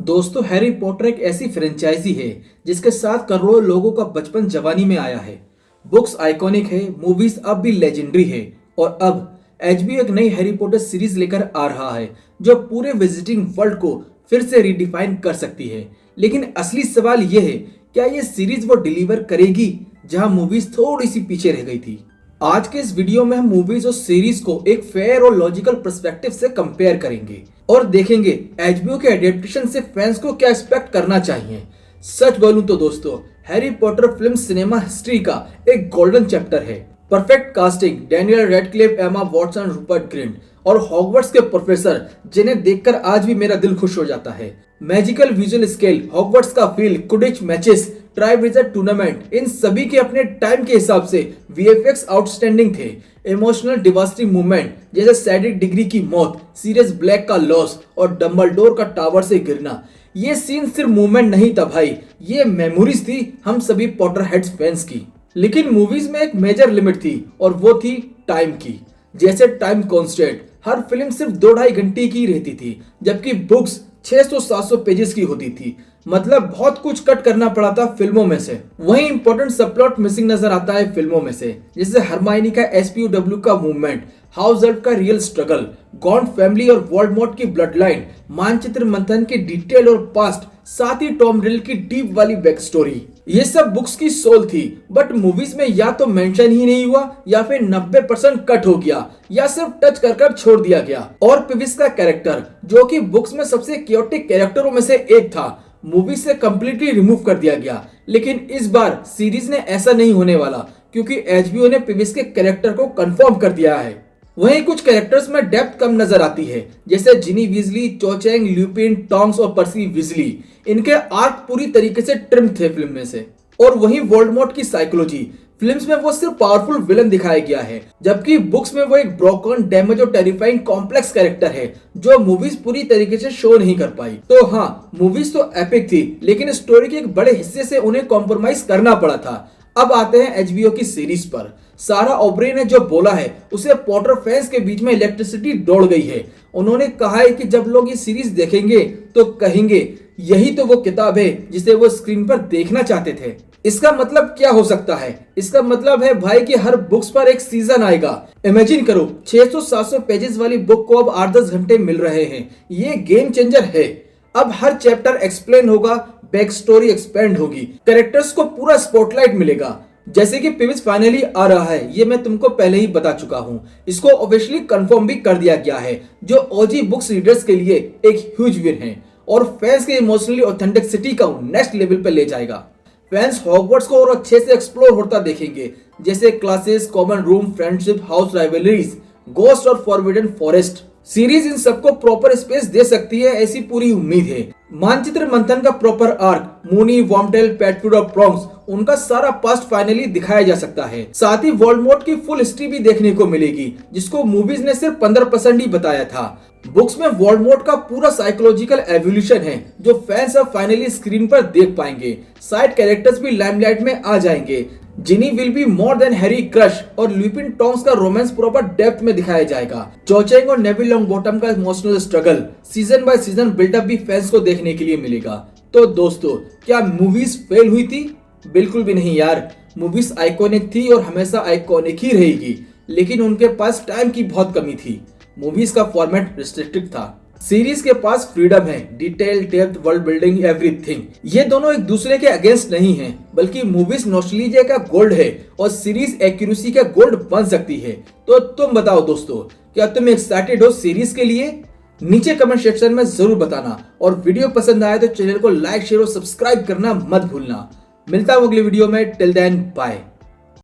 दोस्तों, Harry Potter एक ऐसी फ्रेंचाइजी है जिसके साथ करोड़ों लोगों का बचपन जवानी में आया है। बुक्स आइकॉनिक है, मूवीज अब भी लेजेंडरी है और अब एचबीओ एक नई हैरी पॉटर सीरीज लेकर आ रहा है जो पूरे विजिटिंग वर्ल्ड को फिर से रिडिफाइन कर सकती है। लेकिन असली सवाल यह है, क्या ये सीरीज वो डिलीवर करेगी जहां मूवीज थोड़ी सी पीछे रह गई थी। आज के इस वीडियो में हम मूवीज और सीरीज को एक फेयर और लॉजिकल पर्सपेक्टिव से कंपेयर करेंगे और देखेंगे एचबीओ के एडेप्टेशन से फैंस को क्या एक्सपेक्ट करना चाहिए। सच बोलूं तो दोस्तों, Harry Potter film cinema history का एक गोल्डन चैप्टर है। Perfect casting, Daniel Radcliffe, Emma Watson, Rupert Grint और हॉगवर्ट्स के प्रोफेसर जिन्हें देखकर आज भी मेरा दिल खुश हो जाता है। मैजिकल विजुअल स्केल, हॉगवर्ट्स का फील, कुडिच मैचेस, ट्राइविजन टूर्नामेंट, इन सभी के अपने टाइम के हिसाब से वीएफएक्स आउटस्टैंडिंग थे। इमोशनल डिवास्टिंग मूवमेंट जैसे सैडिक डिग्री की मौत, सीरियस ब्लैक का लॉस और डंबलडोर का टावर से गिरना, ये सीन सिर्फ मूवमेंट नहीं था भाई, ये मेमोरीज थी हम सभी पॉटर हेड्स फैंस की। लेकिन मूवीज में एक मेजर लिमिट थी और वो थी टाइम की। जैसे टाइम कॉन्स्टेंट, हर फिल्म सिर्फ 2-2.5 घंटे की रहती थी, जबकि बुक्स 600-700 पेजेस की होती थी। मतलब बहुत कुछ कट करना पड़ा था फिल्मों में से। वहीं इंपॉर्टेंट सबप्लॉट मिसिंग नजर आता है फिल्मों में से, जैसे हरमाइनी का एसपीओडब्ल्यू का मूवमेंट, हाउस एल्फ का रियल स्ट्रगल, गॉन्ट फैमिली और वोल्डेमॉर्ट की ब्लड लाइन, मानचित्र मंथन की डिटेल और पास्ट, साथ ही टॉम रिडल की डीप वाली बैक स्टोरी। ये सब बुक्स की सोल थी, बट मूवीज में या तो मेंशन ही नहीं हुआ या फिर 90% कट हो गया या सिर्फ टच कर छोड़ दिया गया। और पिविस का कैरेक्टर, जो कि बुक्स में सबसे क्योटिक कैरेक्टरों में से एक था, मूवी से कंप्लीटली रिमूव कर दिया गया। लेकिन इस बार सीरीज ने ऐसा नहीं होने वाला, क्योंकि एचबीओ ने पिविस के कैरेक्टर को कंफर्म कर दिया है। वहीं कुछ कैरेक्टर्स में डेप्थ कम नजर आती है, जैसे जिनी वीजली, चो चैंग, ल्यूपिन, टॉन्ग्स और पर्सी वीजली। इनके आर्क पूरी तरीके से ट्रिम थे फिल्म में से। और वहीं वोल्डेमॉर्ट की साइकोलॉजी, फिल्म्स में वो सिर्फ पावरफुल विलन दिखाया गया है, जबकि बुक्स में वो एक ब्रोकन, डैमेज और टेरिफाइंग कॉम्प्लेक्स कैरेक्टर है जो मूवीज पूरी तरीके से शो नहीं कर पाई। तो हाँ, मूवीज तो एपिक थी, लेकिन स्टोरी के एक बड़े हिस्से से उन्हें कॉम्प्रोमाइज करना पड़ा था। अब आते हैं एचबीओ की सीरीज पर। सारा ओब्रे ने जो बोला है उसे पॉटर फैंस के बीच में इलेक्ट्रिसिटी दौड़ गई है। उन्होंने कहा है कि जब लोग ये सीरीज देखेंगे तो कहेंगे यही तो वो किताब है जिसे वो स्क्रीन पर देखना चाहते थे। इसका मतलब क्या हो सकता है? इसका मतलब है भाई कि हर बुक्स पर एक सीजन आएगा। इमेजिन करो, 600-700 पेजेस वाली बुक को अब 8-10 घंटे मिल रहे हैं। ये गेम चेंजर है। अब हर चैप्टर एक्सप्लेन होगा, बैक स्टोरी एक्सपेंड होगी, कैरेक्टर्स को पूरा स्पॉटलाइट मिलेगा। जैसे कि पिविस फाइनली आ रहा है, ये मैं तुमको पहले ही बता चुका हूँ। इसको ऑफिशियली कंफर्म भी कर दिया गया है, जो ओजी बुक्स रीडर्स के लिए एक ह्यूज विन है और फैंस के इमोशनली ऑथेंटिसिटी को नेक्स्ट लेवल पे ले जाएगा। फैंस हॉगवर्ट्स को और अच्छे से एक्सप्लोर होता देखेंगे, जैसे classes, common room, friendship, house rivalries, ghost और फॉरबिडन फॉरेस्ट। सीरीज इन सबको प्रॉपर स्पेस दे सकती है, ऐसी पूरी उम्मीद है। मानचित्र मंथन का प्रॉपर आर्क, मूनी, वॉर्मटेल, पेटफुड और प्रॉन्ग्स, उनका सारा पास्ट फाइनली दिखाया जा सकता है। साथ ही वोल्डेमॉर्ट की फुल हिस्ट्री भी देखने को मिलेगी, जिसको मूवीज ने सिर्फ 15% ही बताया था। बुक्स में वोल्डेमॉर्ट का पूरा साइकोलॉजिकल एवोल्यूशन है, जो फैंस अब फाइनली स्क्रीन पर देख पाएंगे। साइड कैरेक्टर्स भी लाइमलाइट में आ जाएंगे। Ginny will be more than Harry crush और ल्यूपिन टॉन्ग्स का रोमांस प्रॉपर डेप्थ में दिखाया जाएगा। चो चैंग और नेविल लॉन्गबॉटम का emotional struggle season by season buildup भी फैंस को देखने के लिए मिलेगा। तो दोस्तों, क्या मूवीज फेल हुई थी? बिल्कुल भी नहीं यार। मूवीज आइकॉनिक थी और हमेशा आइकॉनिक ही रहेगी, लेकिन उनके पास टाइम की बहुत कमी थी। मूवीज का फॉर्मेट रिस्ट्रिक्टेड था, सीरीज के पास फ्रीडम है, detail, depth, world building, everything. ये दोनों एक दूसरे के अगेंस्ट नहीं हैं, बल्कि मूवीज नॉस्टैल्जिया का गोल्ड है और सीरीज एक्यूरेसी का गोल्ड बन सकती है। तो तुम बताओ दोस्तों, क्या तुम एक्साइटेड हो सीरीज के लिए? नीचे कमेंट सेक्शन में जरूर बताना, और वीडियो पसंद आए तो चैनल को लाइक, शेयर और सब्सक्राइब करना मत भूलना। मिलता हूँ अगली वीडियो में। Till then bye.